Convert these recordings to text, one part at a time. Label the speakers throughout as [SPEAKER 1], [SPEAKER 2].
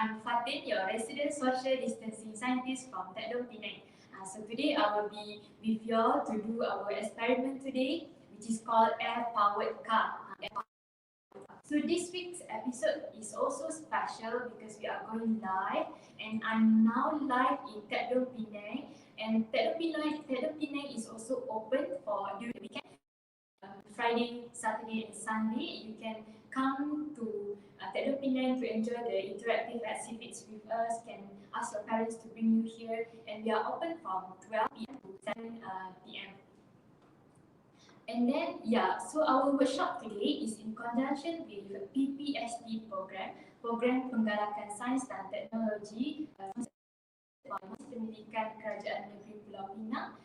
[SPEAKER 1] I'm Fatin, your resident social distancing scientist from Penang. So today I will be with you all to do our experiment today, which is called air-powered car. So this week's episode is also special because we are going live, and I'm now live in Penang. And Penang is also open for during the weekend. Friday, Saturday, and Sunday, you can come to Penang to enjoy the interactive exhibits with us. Can ask your parents to bring you here, and we are open from 12 p.m. to 7 p.m. And then, so our workshop today is in conjunction with the PPST Program Penggalakan Sains dan Teknologi Pendidikan Kerajaan Negeri Pulau Pinang,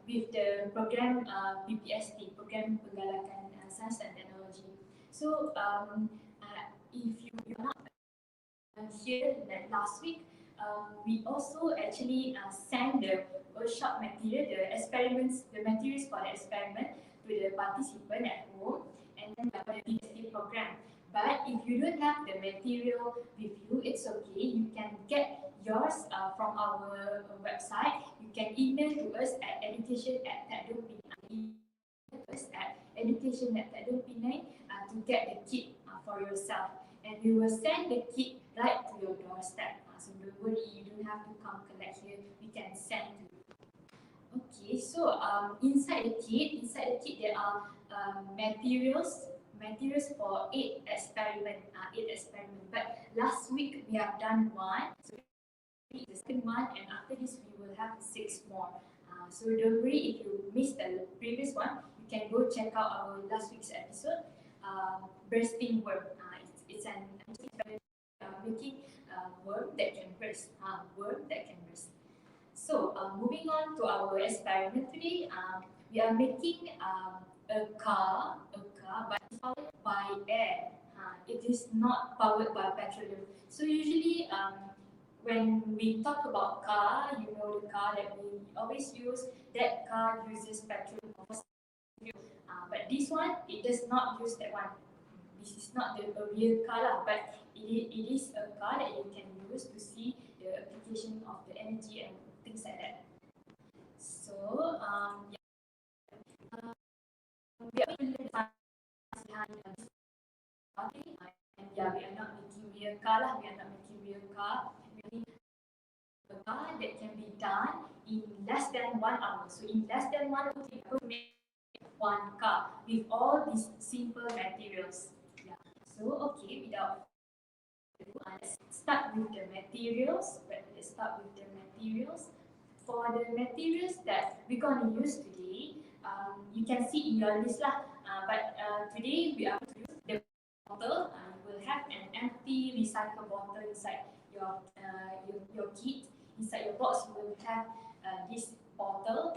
[SPEAKER 1] with the program PPST, Program Penggalakan Sains dan Teknologi. So, if you're not here like last week, we also actually send the workshop material, the materials for the experiment to the participant at home, and then for the PhD program. But if you don't have the material with you, it's okay. You can get yours from our website. You can email to us at education@education@penang to get the kit for yourself. And we will send the kit right to your doorstep. So don't worry, you don't have to come collect here. We can send to you. Okay, so inside the kit there are materials for 8 experiments. But last week we have done one, so the second one, and after this we will have 6 more. So don't worry if you missed the previous one. You can go check out our last week's episode. Bursting worm. It's an making worm that can burst. So moving on to our experiment today, we are making a car, but it's powered by air. It is not powered by petroleum. So usually, when we talk about car, you know the car that we always use. That car uses petroleum. But this one, it does not use that one. This is not the real car, but it is a car that you can use to see the application of the energy and things like that. So, we are going to learn behind this topic. And we are not making real car. We are not making real car. We are making a car that can be done in less than 1 hour. So, in less than 1 hour, we will make one car with all these simple materials. So, okay, without let's start with the materials. For the materials that we're going to use today, you can see in your list lah. But today we are going to use the bottle. You will have an empty recycle bottle inside your kit. Inside your box, you will have this bottle,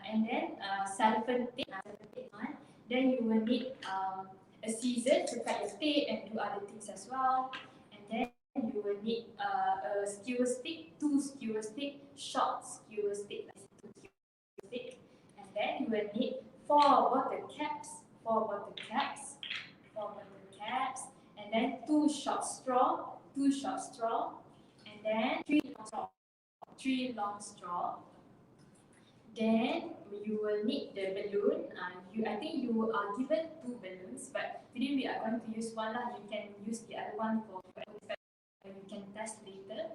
[SPEAKER 1] and then cellophane tape. Then you will need a scissors to cut your tape and do other things as well. And then you will need a skewer stick, 2 skewer stick, short skewer stick, and then you will need 4 bottle caps, and then 2 short straw, and then 3 long straw. Then you will need the balloon. I think you are given 2 balloons, but today we are going to use one. You can use the other one for you can test later.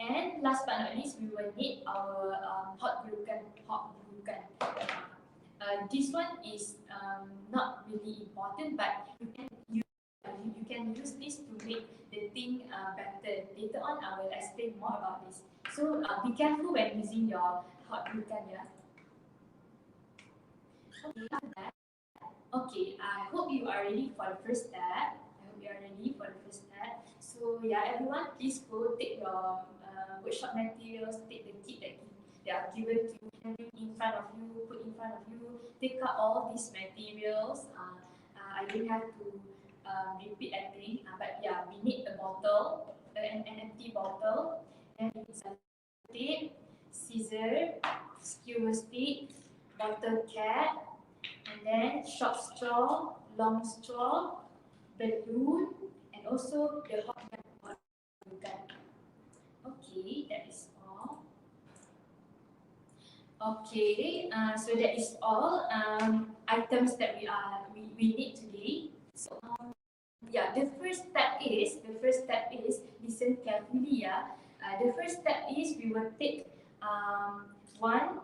[SPEAKER 1] And last but not least, we will need our hot glue gun. This one is not really important, but you can use think better. Later on, I will explain more about this. So be careful when using your hot glue gun, yeah. Okay, after that, okay, I hope you are ready for the first step. So yeah, everyone, please go take your workshop materials, take the kit that they are given to you, in front of you, put in front of you. Take out all these materials. I don't have to repeat everything, but yeah, we need a bottle, an empty bottle, and it's a tape, scissor, skewer stick, bottle cap, and then short straw, long straw, balloon, and also the hot gun. Okay, that is all. Okay, so that is all items that we need today. So yeah, the first step is listen carefully. Yeah, the first step is we will take one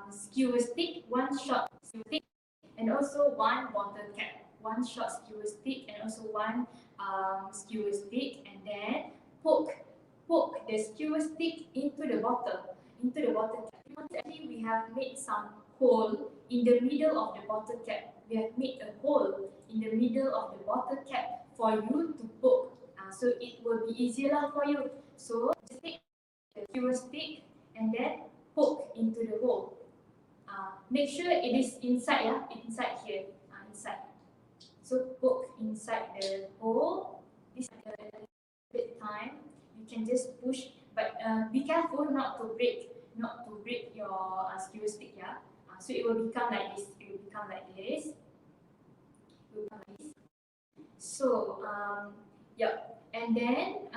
[SPEAKER 1] skewer stick, one short skewer stick, and also one bottle cap, one short skewer stick, and also one skewer stick, and then poke the skewer stick into the bottle cap. Actually, we have made some hole in the middle of the bottle cap. We have made a hole in the middle of the bottle cap for you to poke. So it will be easier for you. So just take the skewer stick and then poke into the hole. Make sure it is inside, yeah, inside here, inside. So poke inside the hole. This is a bit time. You can just push, but be careful not to break your skewer stick, yeah. So it will become like this. So yeah, and then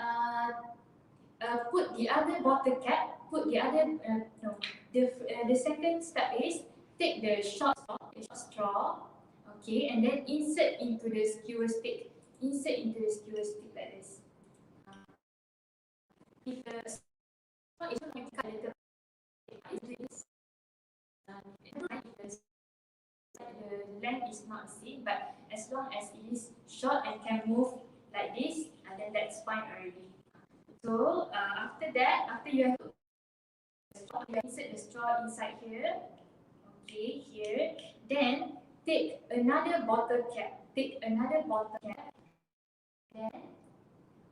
[SPEAKER 1] put the other bottle cap. Put the other no. The second step is take the short straw, okay, and then insert into the skewer stick. Insert into the skewer stick like this. If the straw is not, you cut a little bit. The length is not the same, but as long as it is short and can move like this, and then that's fine already. So after that, after you have insert the straw inside here, okay, here, then take another bottle cap, then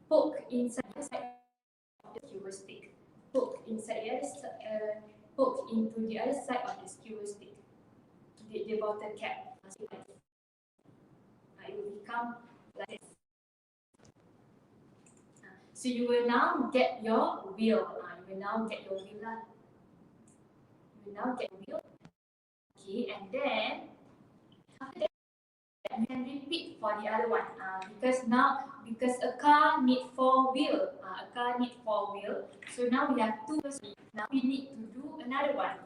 [SPEAKER 1] poke inside of the skewer stick, poke into the other side of the skewer stick, the bottle cap. It will become like this. So you will now get your wheel. Okay, and then after that you can repeat for the other one. Because a car need four wheel. So now we have two. Now we need to do another one.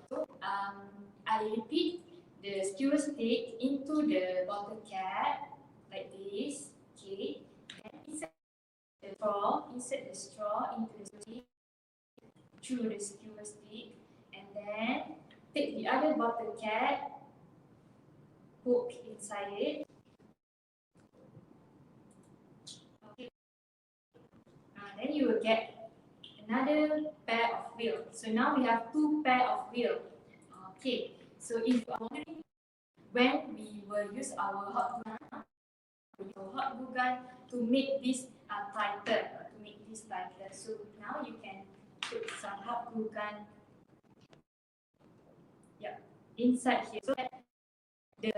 [SPEAKER 1] So I repeat the skewer stick into the bottle cap like this. Okay, then insert the straw into the stick through the skewer stick, and then take the other bottle cap, poke inside it. Okay, then you will get another pair of wheels. So now we have two pair of wheels. Okay, so if you are wondering when we will use our hot glue gun to make this tighter, So now you can put some hot glue gun, inside here, so that the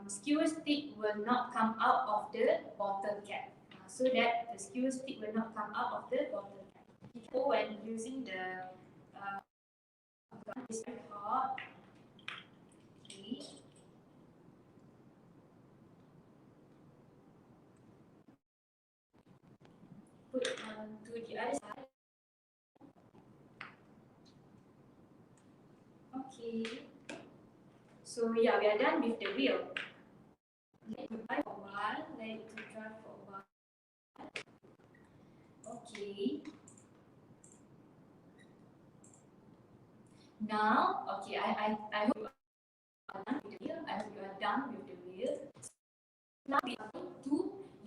[SPEAKER 1] skewer stick will not come out of the bottle cap. When using the gun, is very hot. Okay. Put to the other side. Okay. So yeah, we are done with the wheel. Let it dry for a while. Okay. Now, okay, I hope you are done with the wheel. Now we are going to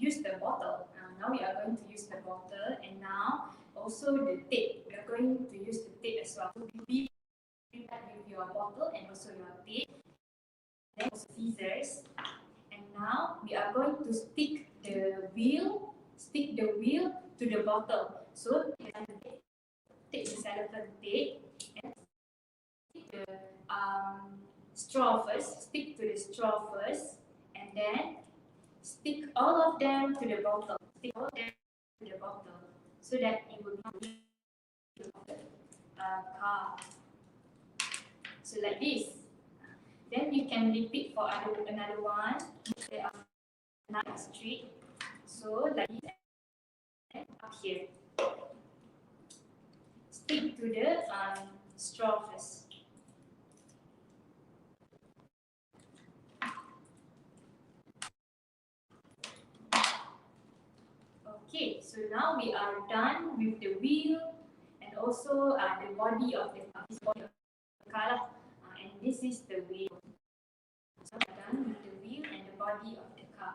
[SPEAKER 1] use the bottle. Now we are going to use the bottle, and now also the tape. We are going to use the tape as well. So be prepared with your bottle and also your tape, then also scissors. And now we are going to stick the wheel to the bottle. So take the cellophane tape and stick the straw first. Stick to the straw first, and then stick all of them to the bottle. Stick all of them to the bottle so that it will be car. So like this. Then you can repeat for another one. There are another street. So like this and up here. Stick to the straw first. Okay, so now we are done with the wheel and also the body of the car. And this is the wheel. So we are done with the wheel and the body of the car.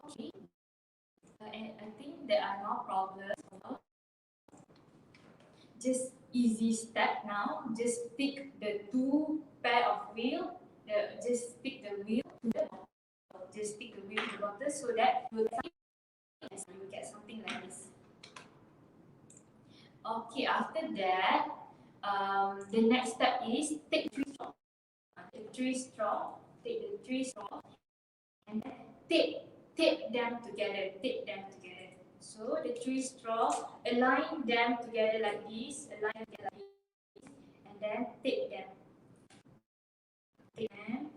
[SPEAKER 1] Okay, and I think there are no problems. Just easy step now. Just stick the two pair of wheel. Just stick the wheel to the bottle. Just stick the wheel to the bottle so that you will get something like this. Okay, after that, the next step is take three straw. Take the three straw, and then tape them together. Tape them together. So the three straw, align them together like this. Align them like this, and then tape them. Tape them.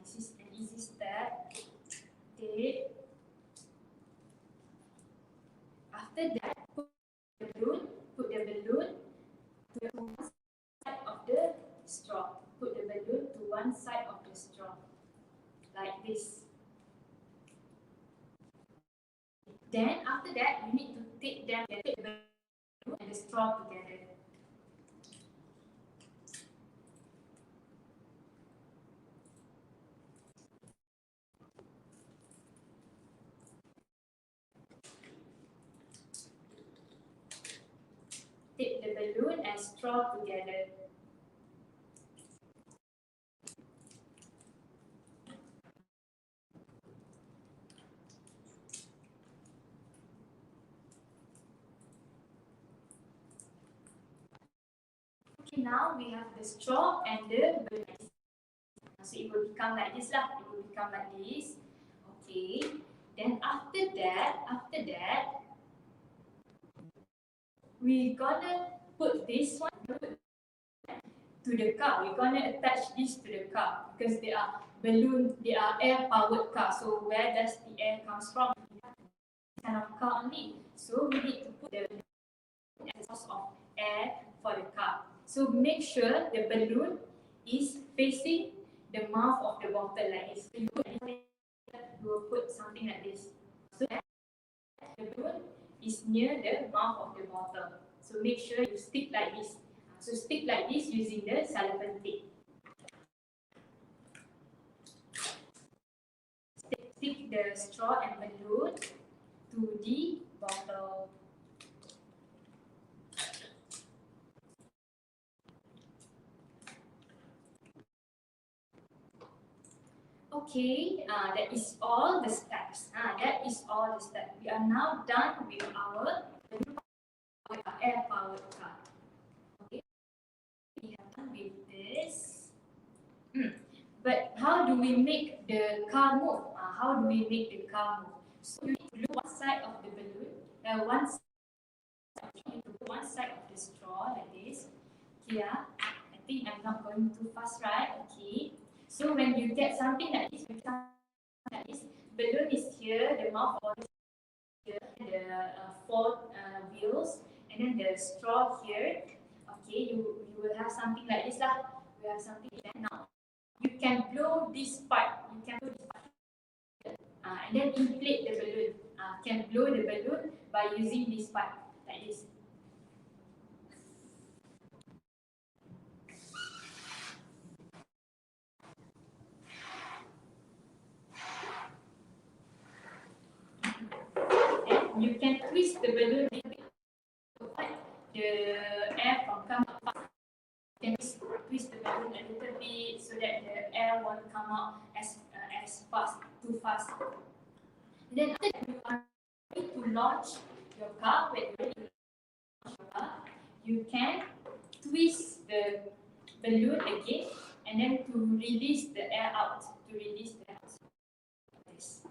[SPEAKER 1] This is an easy step. Tape. After that, put the balloon to one side of the straw. Put the balloon to one side of the straw, like this. Then after that, you need to tape them, the balloon and the straw together. Tape the balloon and straw together. Okay, now we have the straw and the balloon. So it will become like this lah. It will become like this. Okay. Then after that, we're gonna put this one to the car. We're gonna attach this to the car because they are air powered car. So where does the air comes from? This kind of car only. So we need to put the source of air for the car. So make sure the balloon is facing the mouth of the bottle like this. So you will put something like this. So that the balloon is near the mouth of the bottle. So make sure you stick like this. So stick like this using the cellophane tape. Stick the straw and balloon to the bottle. Okay, that is all the steps. We are now done with our air-powered car. Okay, we have done with this. But how do we make the car move? So you need to look one side of the balloon, one side of the straw like this. Here, I think I'm not going too fast, right? Okay. So when you get something like this, balloon is here, the mouth is here, the four wheels, and then the straw here. Okay, you will have something like this lah. We have something like that now. You can blow this part. And then inflate the balloon. Can blow the balloon by using this part like this. you can twist the balloon a little bit to avoid the air from coming out. You can twist the balloon a little bit so that the air won't come out as fast, too fast. And then after that, you are ready to launch your car. When you're ready to launch your car, you can twist the balloon again and then to release the air out. To release the air out. Like this.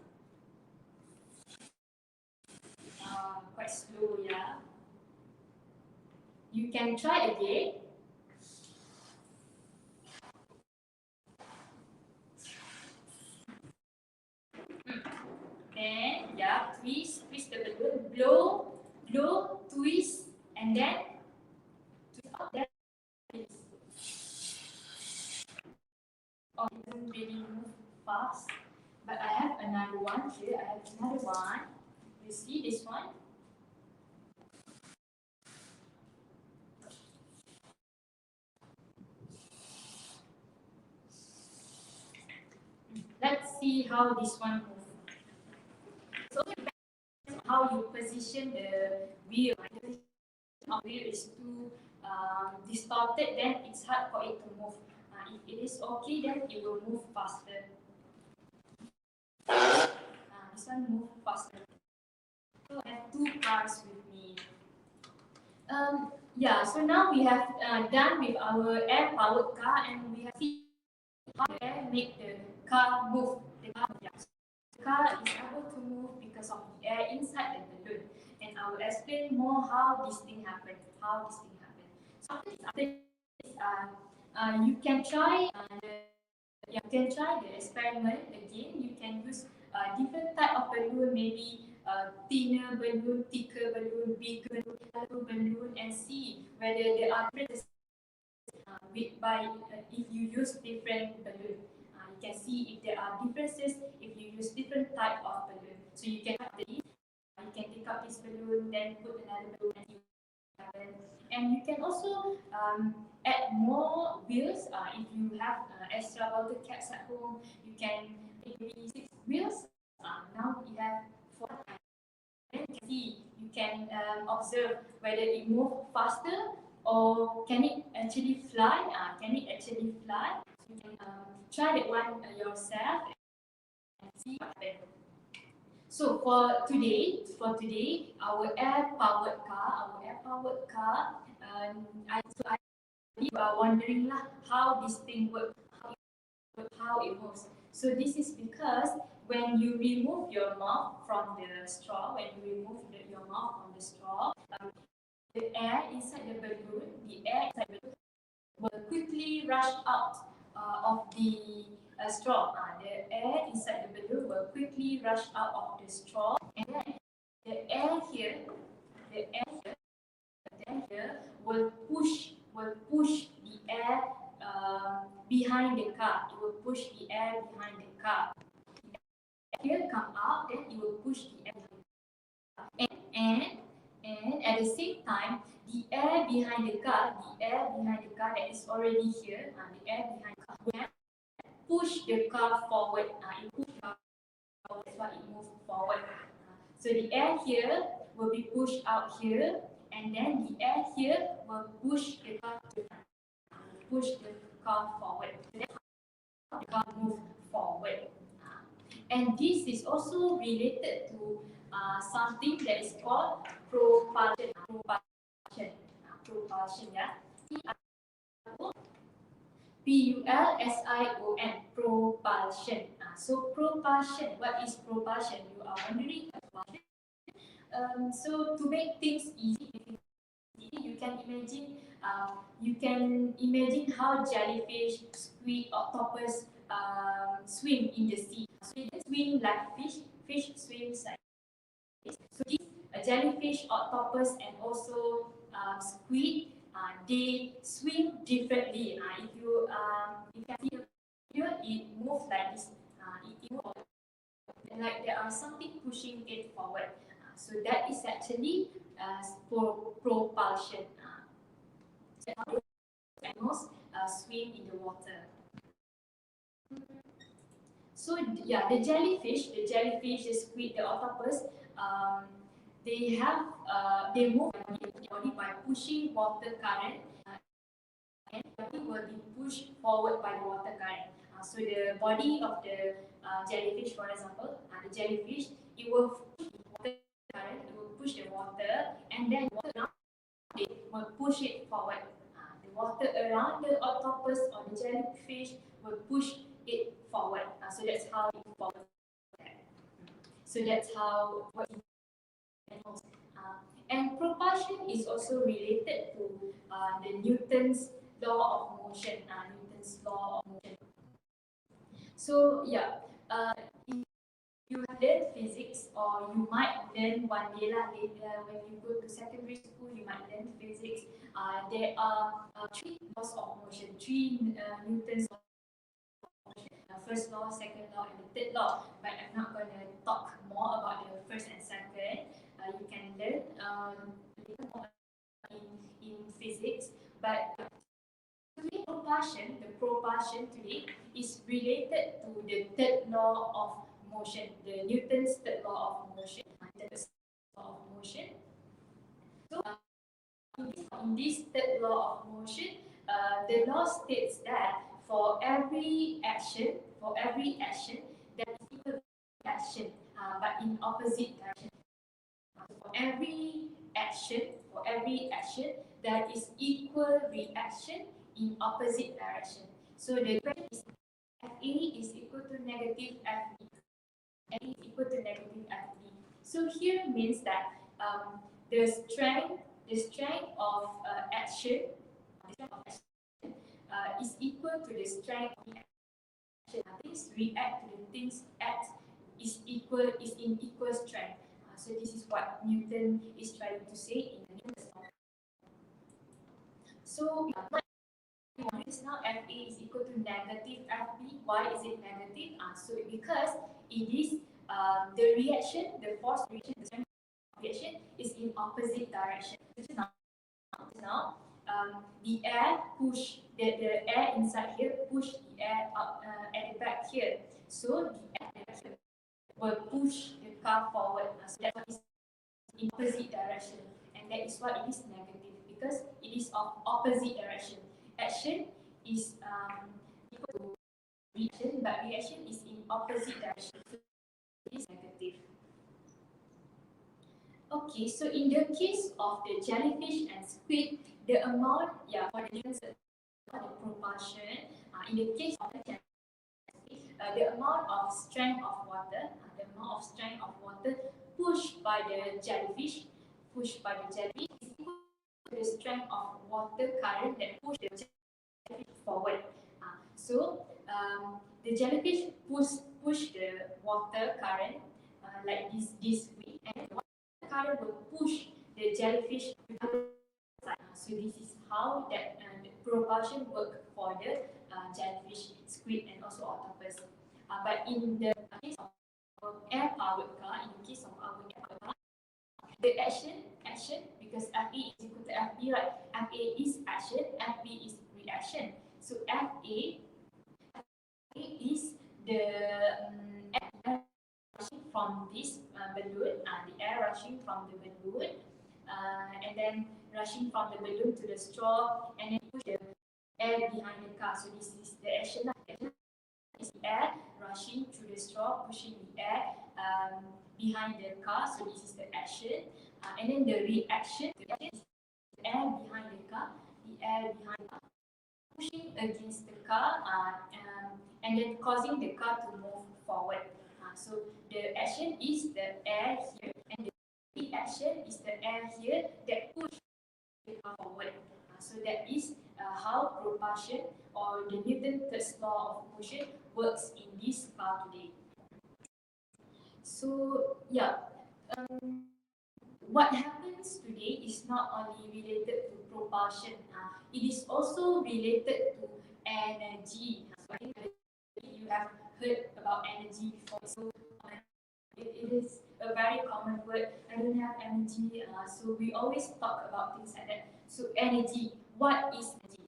[SPEAKER 1] Quite slow, yeah. You can try again. Then, yeah, twist the balloon, blow, twist, and then twist out. Then oh, it doesn't really move fast. But I have another one here. I have another one. You see this one? Let's see how this one moves. So it depends on how you position the wheel. If the wheel is too distorted, then it's hard for it to move. If it is okay, then it will move faster. This one move faster. So I have two cars with me. Yeah, so now we have done with our air-powered car, and we have seen how air make the car move. The car is able to move because of the air inside the balloon, and I will explain more how this thing happens. So after this, you can try the experiment again. You can use different type of balloon, maybe thinner balloon, thicker balloon, bigger balloon, and see whether there are differences if you use different balloon. You can see if there are differences if you use different type of balloon. So you can take up this balloon, then put another balloon, and see what happens. And you can also add more wheels. If you have extra water cats at home, you can maybe 6 wheels. Now you have 4. Then you can observe whether it moves faster or can it actually fly. So you can try that one yourself and see what happens. So for today, our air-powered car, you are wondering how this thing works, how it moves. So this is because when you remove your mouth from the straw, the air inside the balloon, will quickly rush out of the straw. The air inside the balloon will quickly rush out of the straw, and then the air here will push the air behind the car. It will push the air behind the car. The air come out, then it will push the air behind the car. And at the same time, the air behind the car that is already here, the air behind the car will push the car forward. It push the car forward. That's why it moves forward. So the air here will be pushed out here, and then the air here will push the car forward. So that's how the car moves forward. And this is also related to something that is called propulsion. Propulsion, yeah. P-U-L-S-I-O-N, propulsion. So propulsion, what is propulsion? You are wondering about it. So to make things easy, you can imagine how jellyfish, squid, octopus swim in the sea. So they swim like fish swims like this. So these jellyfish, octopus, and also squid, they swim differently. If you can see here, it moves like this. It moves like there are something pushing it forward. So that is actually propulsion. So how animals swim in the water. So yeah, the jellyfish, the squid, the octopus, they move the body by pushing water current, and the body will be pushed forward by the water current. So the body of the jellyfish, for example, the jellyfish, it will push the water current, it will push the water, and then the water around it will push it forward. The water around the octopus or the jellyfish will push it forward. So that's how it forward. So that's how what it animals. And propulsion is also related to the Newton's law of motion. Newton's law of motion. So yeah, if you have learned physics, or you might learn one day later when you go to secondary school, you might learn physics. There are three laws of motion, three Newton's laws of motion. First law, second law, and the third law. But I'm not going to talk more about the first and second. You can learn little more in physics. But today, the propulsion today is related to the third law of motion, the Newton's third law of motion. Newton's law of motion. So, in this third law of motion, the law states that for every action, there is equal action, but in opposite direction. For every action, there is equal reaction in opposite direction. So the question is, FA is equal to negative FB. FA is equal to negative FB. So here means that the strength of action, is equal to the strength of action. Things react to the things act is in equal strength. So this is what Newton is trying to say in the Newton's law. So just now FA is equal to negative FB. Why is it negative? So because it is the reaction, the force reaction, the strength of reaction is in opposite direction. Now, the air push the air inside here push the air up at the back here. So the air will push the car forward. So that is in opposite direction, and that is why it is negative, because it is of opposite direction. Action is equal to reaction, but reaction is in opposite direction. So it is negative. Okay, so in the case of the jellyfish and squid, the amount, for the propulsion, in the case of the jellyfish, the amount of strength of water, pushed by the jellyfish, is equal to the strength of water current that push the jellyfish forward. So the jellyfish push the water current like this way, and the water current will push the jellyfish to the other side. So this is how that the propulsion work for the jellyfish, squid, and also octopus. But in the case of air-powered car, the action, because FA is equal to FB, right? FA is action, FB is reaction. So FA is the air rushing from this balloon, the air rushing from the balloon, and then rushing from the balloon to the straw, and then push the air behind the car. So this is the action. Is the air rushing through the straw, pushing the air behind the car. So this is the action, and then the reaction is the air behind the car, pushing against the car, and then causing the car to move forward. So the action is the air here, and the reaction is the air here that push the car forward. So that is how propulsion, or the Newton's third law of motion, works in this car today. So what happens today is not only related to propulsion, it is also related to energy. So I think you have heard about energy before. So it is a very common word. I don't have energy, so we always talk about things like that. So energy, what is energy?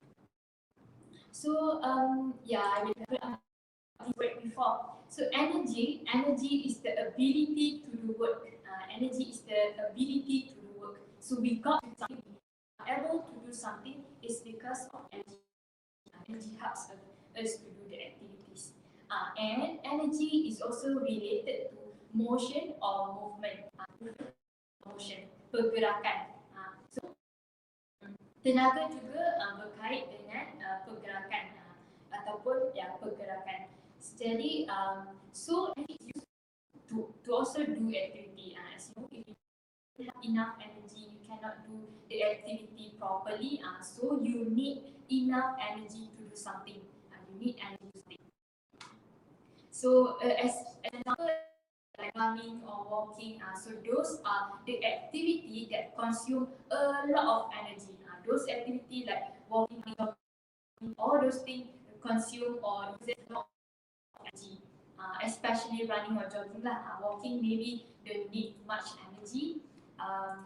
[SPEAKER 1] So I will heard this word before. So energy is the ability to do work. energy is the ability to do work. So we got something, able to do something is because of energy. Energy helps us to do the activities. And energy is also related to motion or movement. Motion, pergerakan. So tenaga juga berkait dengan pergerakan ataupun pergerakan. Jadi so it's used to also do activity. As you know, if you have enough energy, you cannot do the activity properly. So you need enough energy to do something. You need energy to do something. So as an example, like running or walking, so those are the activity that consume a lot of energy. Those activity like walking, all those things consume or use a lot of energy. Especially running or jogging lah. Walking maybe don't need much energy,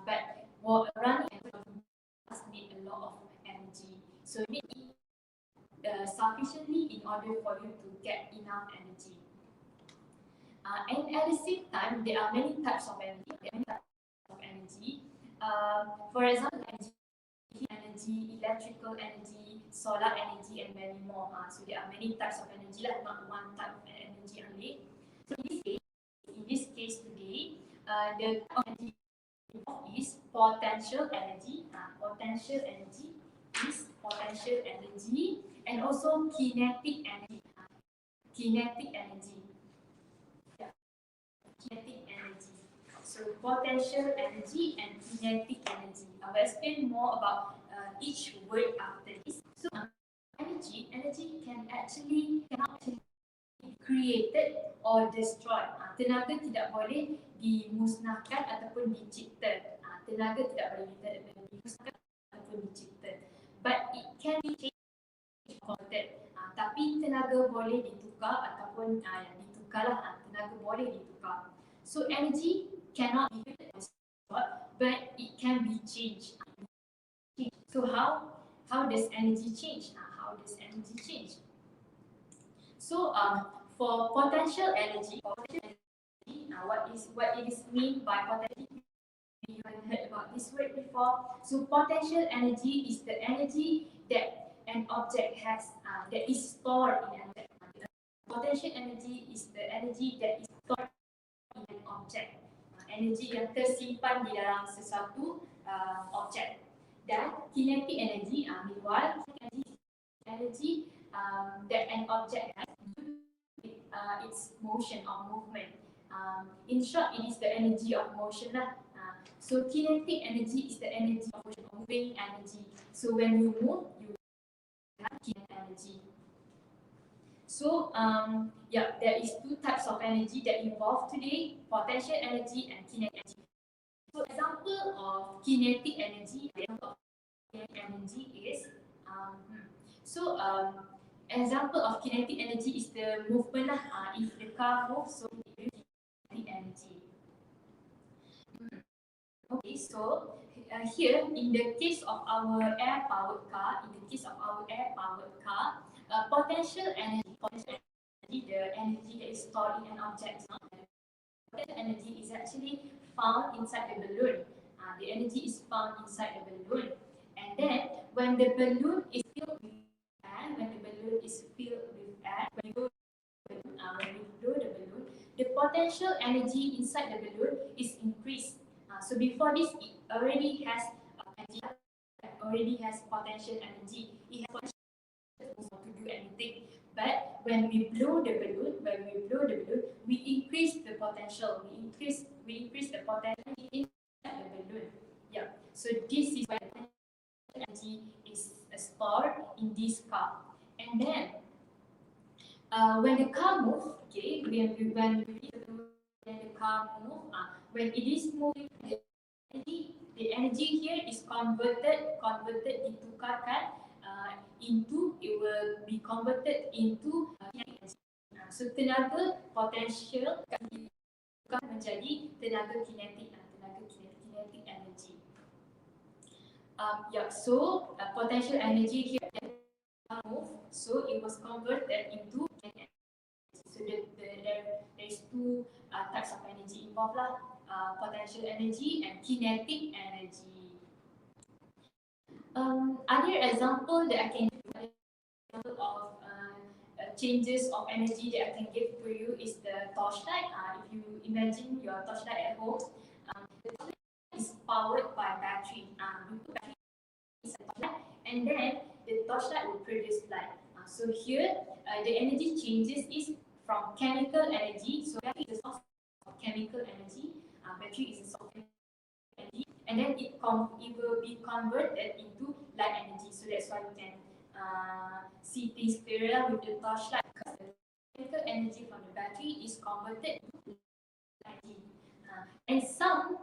[SPEAKER 1] but running and jogging does need a lot of energy. So you need sufficiently in order for you to get enough energy. And at the same time, there are many types of energy. For example, energy, electrical energy, solar energy, and many more. So there are many types of energy, like not one type of energy only. So in this case today, the energy is potential energy. Potential energy is potential energy, and also kinetic energy. Kinetic energy. Kinetic energy. So potential energy and kinetic energy. I will explain more about each word after this. So energy cannot actually be created or destroyed. Tenaga tidak boleh dimusnahkan ataupun dicipta. Tenaga tidak boleh dimusnahkan ataupun dicipta. But it can be changed, converted. Tapi tenaga boleh ditukar ataupun ditukarlah. Tenaga boleh ditukar. So energy cannot be destroyed, but it can be changed. So how does energy change? How does energy change? So for potential energy, what it is mean by potential? You haven't heard about this word before. So potential energy is the energy that an object has that is stored in an object. Potential energy is the energy that is stored in an object. Energi yang tersimpan di dalam sesuatu objek. Dan kinetic energy, meanwhile, energy that an object has its motion or movement. In short, it is the energy of motion lah. So kinetic energy is the energy of motion, moving energy. So when you move, you have kinetic energy. So there is two types of energy that involved today: potential energy and kinetic energy. So example of kinetic energy, is example of kinetic energy is the movement lah. If the car moves, so it will kinetic energy. Okay, so here in the case of our air-powered car, potential energy, the energy that is stored in an object, potential energy is actually found inside the balloon. The energy is found inside the balloon, and then when the balloon is filled with air, when you blow the balloon, the potential energy inside the balloon is increased. So before this, it already has potential energy. It has potential to do anything. But when we blow the balloon, we increase the potential. We increase the potential inside the balloon. Yeah. So this is where energy is stored in this car. And then when the car moves, okay, when the car moves, when it is moving, the energy here is ditukarkan it will be converted into energy. So tenaga potential ditukar menjadi tenaga kinetik energy. So potential energy here move, so it was converted into kinetic energy. So there is two types of energy involved lah. potential energy and kinetic energy. Other example that I can give of changes of energy that I can give to you is the torchlight. If you imagine your torchlight at home, the torchlight is powered by battery. We put battery in the torchlight, and then the torchlight will produce light. So here, the energy changes is from chemical energy. So battery is a source of chemical energy. Battery is a source of energy, and then it will be converted into light energy. So that's why we can see things clearer with the torchlight, because the chemical energy from the battery is converted into light energy. And some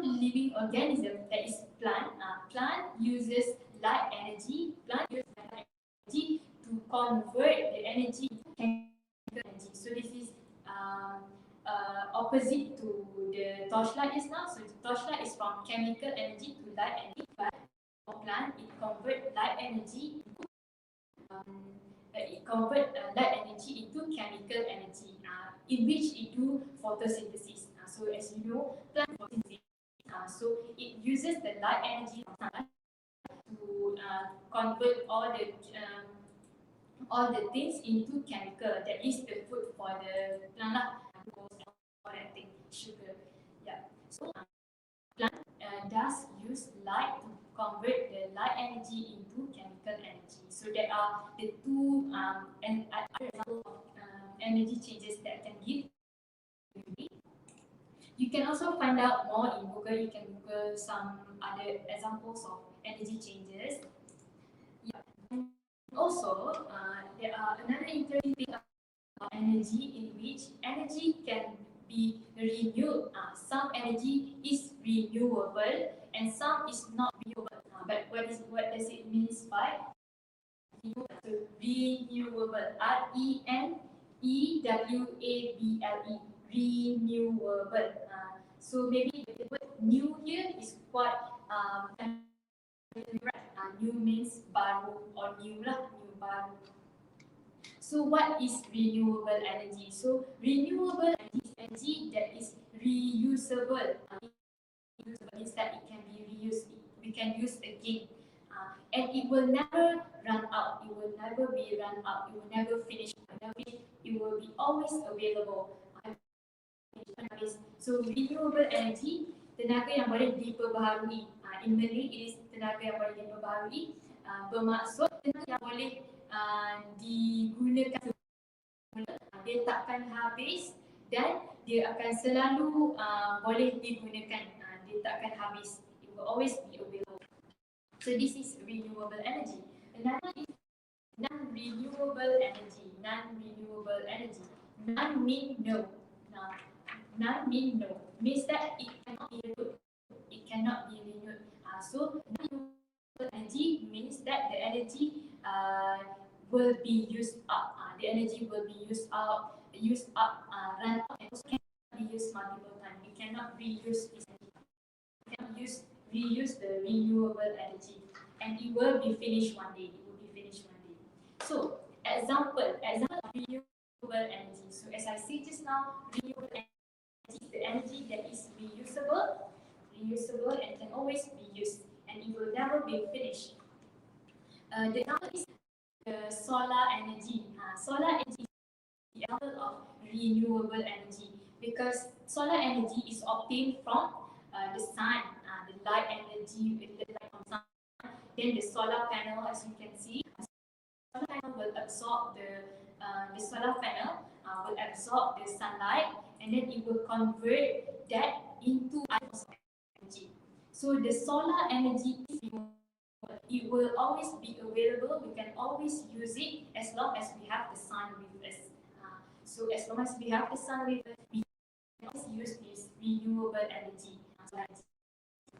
[SPEAKER 1] living organism, that is plant uses light energy. Plant uses light energy to convert the energy into chemical energy. So this is opposite to the torchlight is now. So the torchlight is from chemical energy to light energy, but for plant it convert light energy into light energy into chemical energy, in which it do photosynthesis. So as you know, plant photosynthesis. So it uses the light energy from sunlight to convert all the things into chemical. That is the food for the plant, for that thing, sugar. Yeah. So plant does use light to convert the light energy into chemical energy. So there are the two and other examples of energy changes that I can give. You can also find out more in Google. You can Google some other examples of energy changes. Yeah. And also, there are another interesting thing about energy, in which energy can be renewed. Some energy is renewable and some is not renewable. But what does it mean by renewable? So renewable, RENEWABLE, renewable. So maybe the word new here is quite new means baru or new lah, new baru. So what is renewable energy? So renewable energy is energy that is reusable. Reusable means that it can be reused. We can use again. And it will never run out. It will never be run out. It will never finish. It will be always available. So renewable energy, tenaga yang boleh diperbaharui. In Malay, it is tenaga yang boleh diperbaharui. Bermaksud tenaga yang boleh digunakan semula. Dia takkan habis dan dia akan selalu boleh digunakan. Dia takkan habis. It will always be available. So this is renewable energy. Another is non-renewable energy. Non-renewable energy. Non mean no. None mean no. Means that it cannot be renewed. It cannot be renewed. So non-renewable energy means that the energy will be used up. The energy will be used up, run out, and also cannot be used multiple times. We cannot reuse this energy. We cannot reuse the renewable energy, and it will be finished one day. It will be finished one day. So example of renewable energy. So as I said just now, renewable energy is the energy that is reusable and can always be used, and it will never be finished. The example is the solar energy. Solar energy is the example of renewable energy, because solar energy is obtained from the sun, the light energy, the light from sun. Then the solar panel, as you can see, the solar panel will absorb the solar panel will absorb the sunlight, and then it will convert that into energy. So the solar energy is renewable. It will always be available. We can always use it as long as we have the sun with us. So as long as we have the sun with us, we can always use this renewable energy.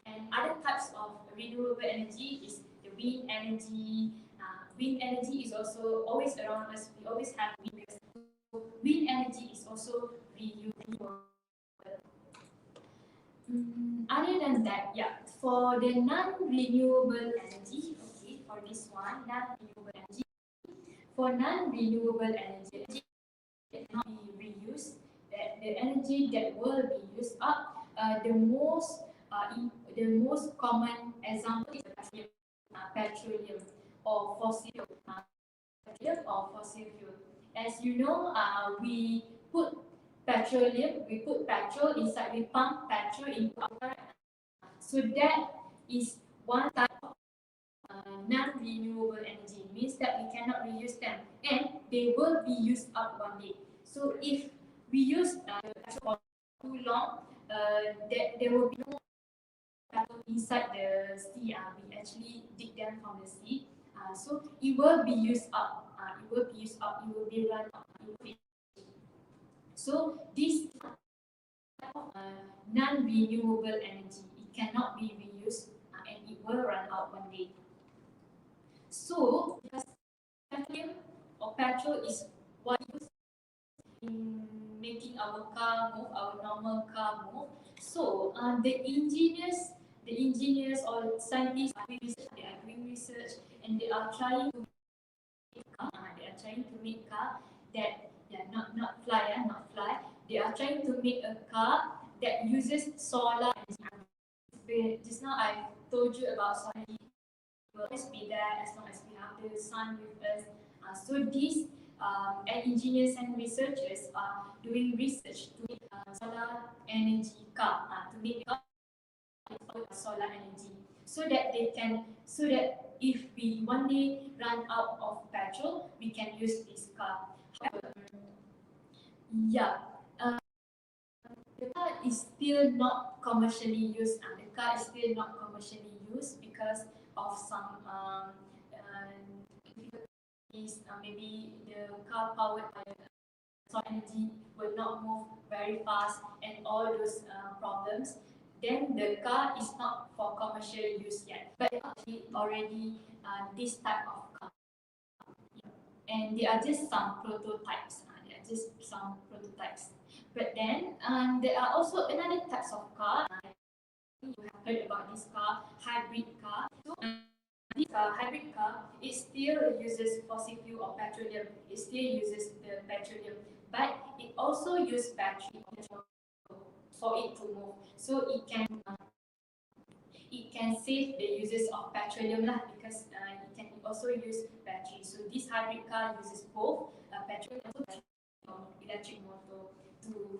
[SPEAKER 1] And other types of renewable energy is the wind energy. Wind energy is also always around us. We always have wind. So wind energy is also renewable. Other than that, yeah, for the non-renewable energy, okay, for this one, non-renewable energy, for non-renewable energy that cannot be reused, that the energy that will be used up the most common example is petroleum or fossil fuel. As you know, we put we put petrol inside, we pump petrol into our car. So that is one type of non-renewable energy, means that we cannot reuse them and they will be used up one day. So if we use petrol for too long, there will be no petrol inside the sea. We actually dig them from the sea. So it will be used up. It will be used up. It will be run out. So this type of non-renewable energy, it cannot be reused and it will run out one day. So because petroleum or petrol is what we use in making our car move, our normal car move. So the engineers or scientists they are doing research and they are trying to make car that not fly. They are trying to make a car that uses solar energy. Just now I told you about solar energy will always be there as long as we have the sun with us. So these engineers and researchers are doing research to make solar energy car, to make solar energy, so that if we one day run out of petrol, we can use this car. However, yeah, the car is still not commercially used. The car is still not commercially used because of some difficulties. Maybe the car powered by solar energy will not move very fast and all those problems. Then the car is not for commercial use yet, but actually already this type of car. And they are just some prototypes. But then there are also another types of car. You have heard about this car, hybrid car. So this hybrid car, it still uses fossil fuel or petroleum. It still uses the petroleum, but it also uses battery for it to move. So it can save the uses of petroleum lah, because it can also use battery. So this hybrid car uses both petrol and electric motor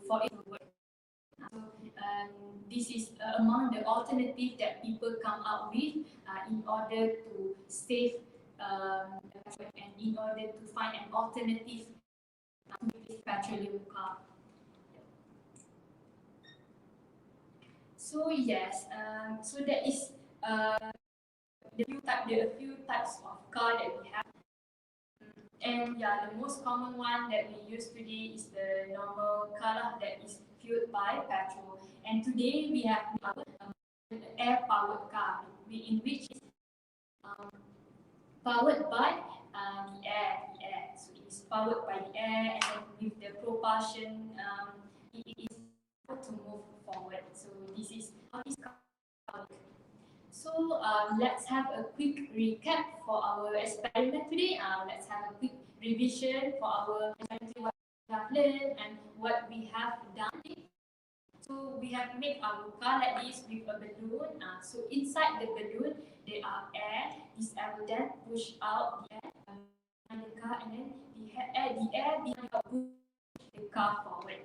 [SPEAKER 1] for it to work. So this is among the alternative that people come up with in order to save and in order to find an alternative to this petroleum car. So yes, so that is the few types of car that we have. And yeah, the most common one that we use today is the normal car that is fueled by petrol. And today we have an air-powered car, in which is powered by the air. So it is powered by the air, and then with the propulsion, it is able to move forward. So this is how this car works. So let's have a quick recap for our experiment today. Let's have a quick revision for our experiment, what we have learned and what we have done. So we have made our car like this with a balloon. So inside the balloon, there are air. This air will then push out the air behind the car, and then the air behind the car push the car forward.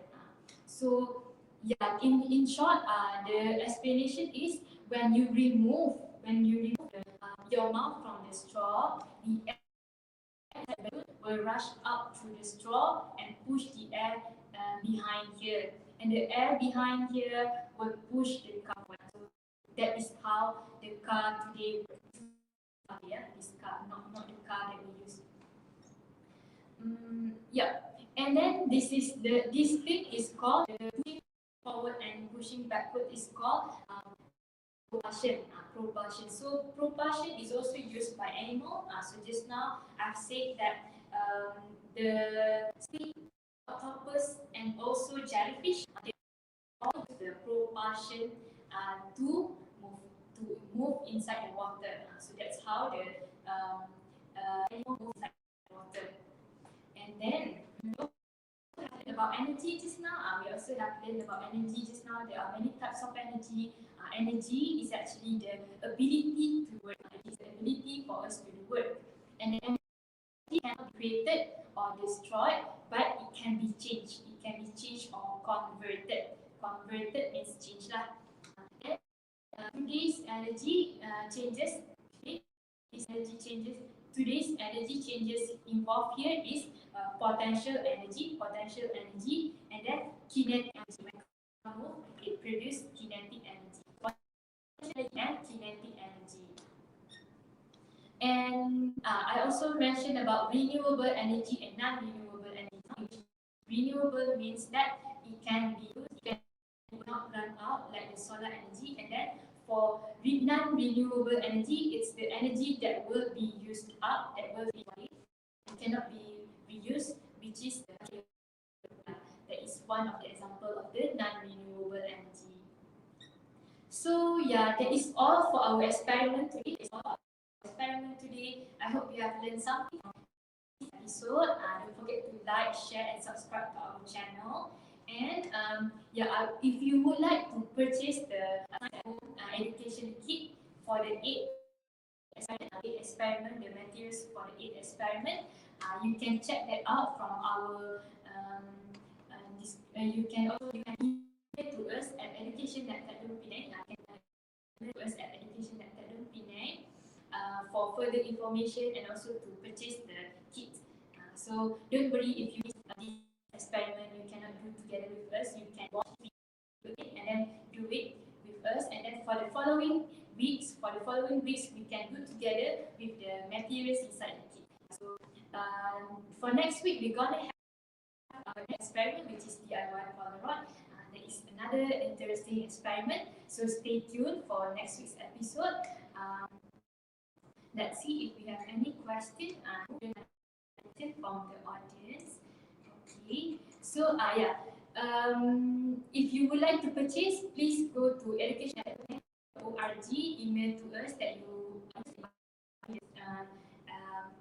[SPEAKER 1] So yeah, in short, the explanation is when you remove your mouth from the straw, the air will rush up through the straw and push the air behind here, and the air behind here will push the car forward. So that is how the car today works. This car, not the car that we use. Yeah, and then this thing is called pushing forward and pushing backward is called propulsion. So propulsion is also used by animal. So just now I've said that the sea octopus and also jellyfish, they all use the propulsion to move inside the water. So that's how the animal moves inside the water. And then about energy just now. We also have learned about energy just now. There are many types of energy. Energy is actually the ability to work. It is the ability for us to do work. And then energy cannot be created or destroyed, but it can be changed. It can be changed or converted. Converted means change lah. Today's energy changes. Today's energy changes involved here is potential energy, and then kinetic energy. It produces kinetic energy, potential and kinetic energy. And I also mentioned about renewable energy and non-renewable energy. Renewable means that it can be used, it can not run out like the solar energy, and then for non-renewable energy, it's the energy that will be used up, that will be cannot be reused, which is that is one of the example of the non-renewable energy. So yeah, that is all for our experiment today. I hope you have learned something from this episode. Don't forget to like, share, and subscribe to our channel. And if you would like to purchase the education kit for the 8th experiment, the materials for the 8th experiment, you can check that out from our. You can email to us at education.penang. To us at education.penang for further information and also to purchase the kit. So don't worry if you miss this experiment, you cannot do together with us. You can watch it and then do it with us. And then for the following weeks, we can do together with the materials inside the kit. So for next week, we're gonna have our next experiment, which is DIY Polaroid. That is another interesting experiment. So stay tuned for next week's episode. Let's see if we have any question from the audience. Okay. So if you would like to purchase, please go to education.org, email to us that you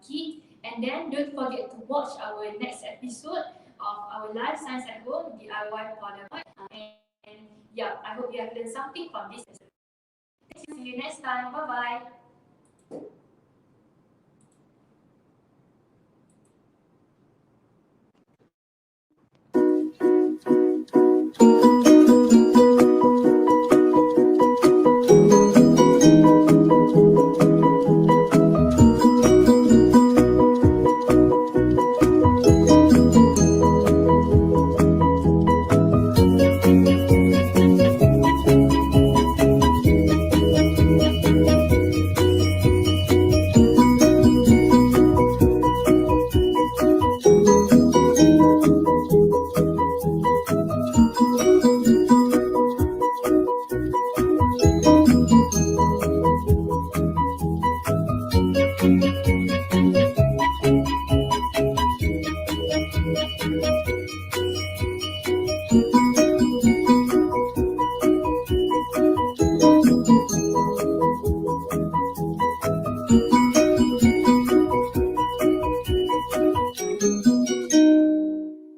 [SPEAKER 1] kit, and then don't forget to watch our next episode of our live science at home DIY Polaroid. And I hope you have learned something from this episode. See you next time. Bye bye.